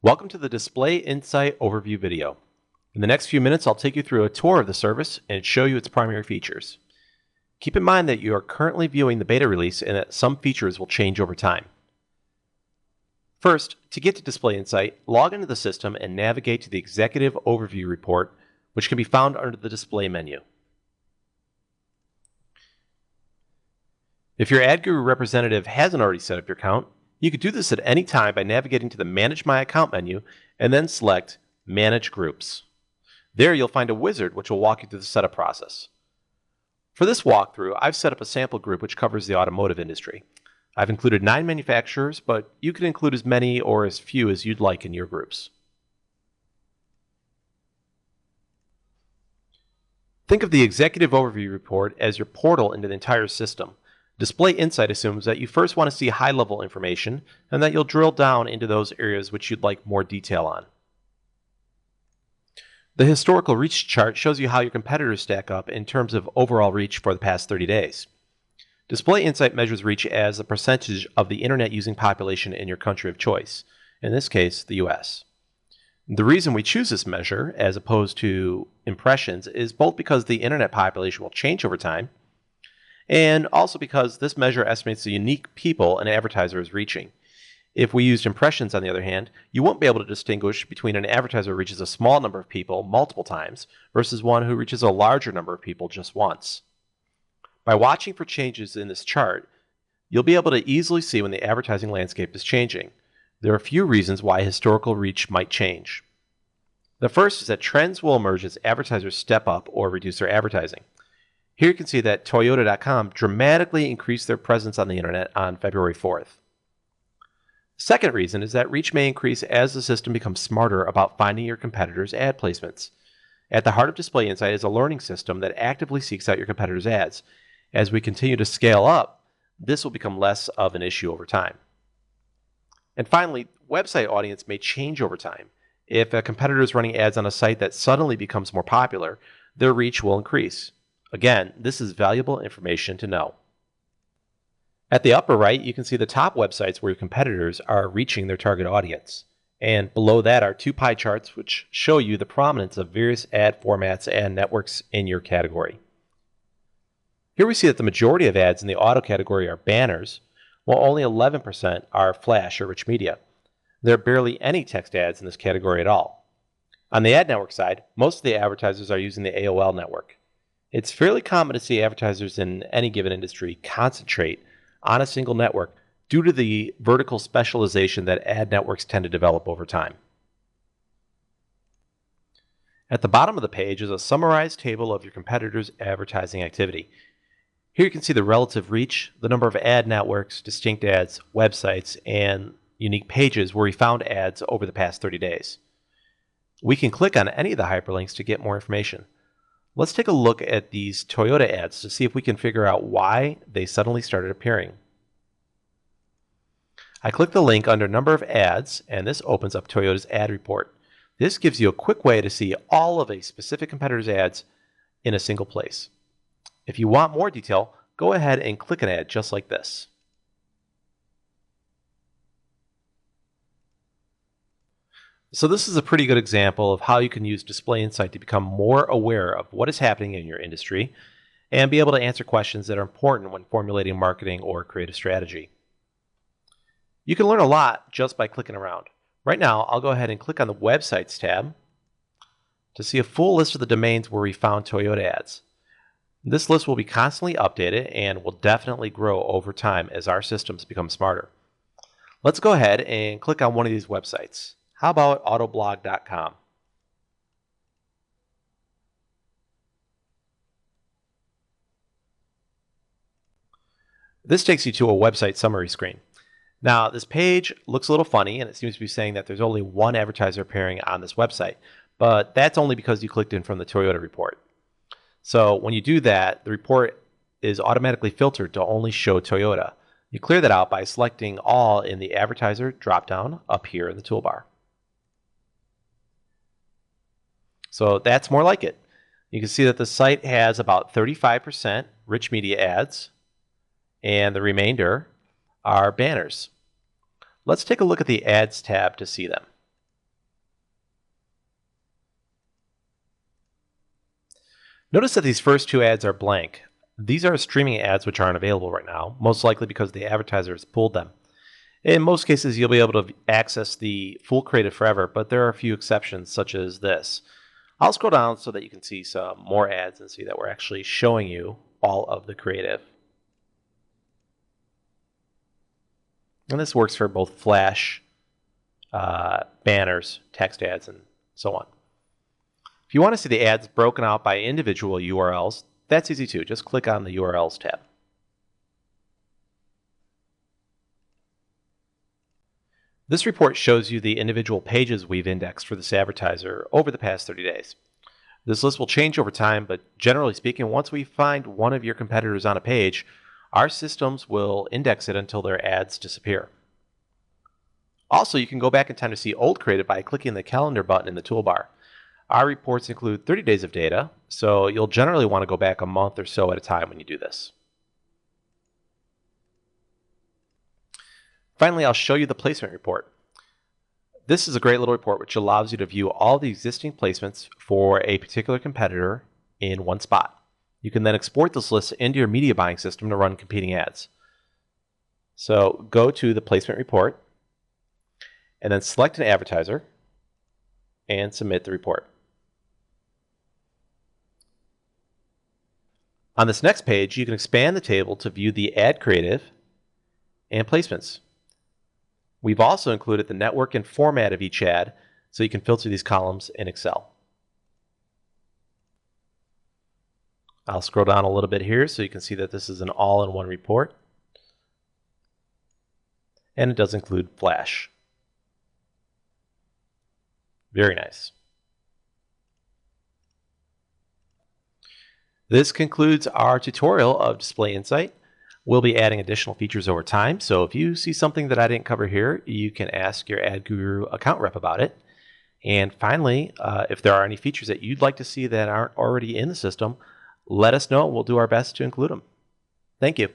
Welcome to the Display Insight overview video. In the next few minutes, I'll take you through a tour of the service and show you its primary features. Keep in mind that you are currently viewing the beta release and that some features will change over time. First, to get to Display Insight, log into the system and navigate to the Executive Overview report, which can be found under the Display menu. If your AdGuru representative hasn't already set up your account, you can do this at any time by navigating to the Manage My Account menu and then select Manage Groups. There you'll find a wizard which will walk you through the setup process. For this walkthrough, I've set up a sample group which covers the automotive industry. I've included 9 manufacturers, but you can include as many or as few as you'd like in your groups. Think of the Executive Overview report as your portal into the entire system. Display Insight assumes that you first want to see high-level information and that you'll drill down into those areas which you'd like more detail on. The historical reach chart shows you how your competitors stack up in terms of overall reach for the past 30 days. Display Insight measures reach as a percentage of the internet using population in your country of choice, in this case, the US. The reason we choose this measure as opposed to impressions is both because the internet population will change over time, and also because this measure estimates the unique people an advertiser is reaching. If we used impressions, on the other hand, you won't be able to distinguish between an advertiser who reaches a small number of people multiple times versus one who reaches a larger number of people just once. By watching for changes in this chart, you'll be able to easily see when the advertising landscape is changing. There are a few reasons why historical reach might change. The first is that trends will emerge as advertisers step up or reduce their advertising. Here you can see that Toyota.com dramatically increased their presence on the internet on February 4th. The second reason is that reach may increase as the system becomes smarter about finding your competitors' ad placements. At the heart of Display Insight is a learning system that actively seeks out your competitors' ads. As we continue to scale up, this will become less of an issue over time. And finally, website audience may change over time. If a competitor is running ads on a site that suddenly becomes more popular, their reach will increase. Again, this is valuable information to know. At the upper right, you can see the top websites where your competitors are reaching their target audience. And below that are 2 pie charts which show you the prominence of various ad formats and networks in your category. Here we see that the majority of ads in the auto category are banners, while only 11% are flash or rich media. There are barely any text ads in this category at all. On the ad network side, most of the advertisers are using the AOL network. It's fairly common to see advertisers in any given industry concentrate on a single network due to the vertical specialization that ad networks tend to develop over time. At the bottom of the page is a summarized table of your competitors' advertising activity. Here you can see the relative reach, the number of ad networks, distinct ads, websites, and unique pages where we found ads over the past 30 days. We can click on any of the hyperlinks to get more information. Let's take a look at these Toyota ads to see if we can figure out why they suddenly started appearing. I click the link under Number of Ads, and this opens up Toyota's ad report. This gives you a quick way to see all of a specific competitor's ads in a single place. If you want more detail, go ahead and click an ad just like this. So this is a pretty good example of how you can use Display Insight to become more aware of what is happening in your industry and be able to answer questions that are important when formulating marketing or creative strategy. You can learn a lot just by clicking around. Right now, I'll go ahead and click on the Websites tab to see a full list of the domains where we found Toyota ads. This list will be constantly updated and will definitely grow over time as our systems become smarter. Let's go ahead and click on one of these websites. How about autoblog.com? This takes you to a website summary screen. Now, this page looks a little funny, and it seems to be saying that there's only one advertiser appearing on this website, but that's only because you clicked in from the Toyota report. So when you do that, the report is automatically filtered to only show Toyota. You clear that out by selecting All in the Advertiser dropdown up here in the toolbar. So that's more like it. You can see that the site has about 35% rich media ads, and the remainder are banners. Let's take a look at the Ads tab to see them. Notice that these first two ads are blank. These are streaming ads which aren't available right now, most likely because the advertiser has pulled them. In most cases, you'll be able to access the full creative forever, but there are a few exceptions, such as this. I'll scroll down so that you can see some more ads and see that we're actually showing you all of the creative. And this works for both Flash, banners, text ads, and so on. If you want to see the ads broken out by individual URLs, that's easy too. Just click on the URLs tab. This report shows you the individual pages we've indexed for this advertiser over the past 30 days. This list will change over time, but generally speaking, once we find one of your competitors on a page, our systems will index it until their ads disappear. Also, you can go back in time to see old creative by clicking the calendar button in the toolbar. Our reports include 30 days of data, so you'll generally want to go back a month or so at a time when you do this. Finally, I'll show you the placement report. This is a great little report which allows you to view all the existing placements for a particular competitor in one spot. You can then export this list into your media buying system to run competing ads. So go to the placement report and then select an advertiser and submit the report. On this next page, you can expand the table to view the ad creative and placements. We've also included the network and format of each ad, so you can filter these columns in Excel. I'll scroll down a little bit here so you can see that this is an all-in-one report. And it does include Flash. Very nice. This concludes our tutorial of Display Insight. We'll be adding additional features over time, so if you see something that I didn't cover here, you can ask your AdGuru account rep about it. And finally, if there are any features that you'd like to see that aren't already in the system, let us know and we'll do our best to include them. Thank you.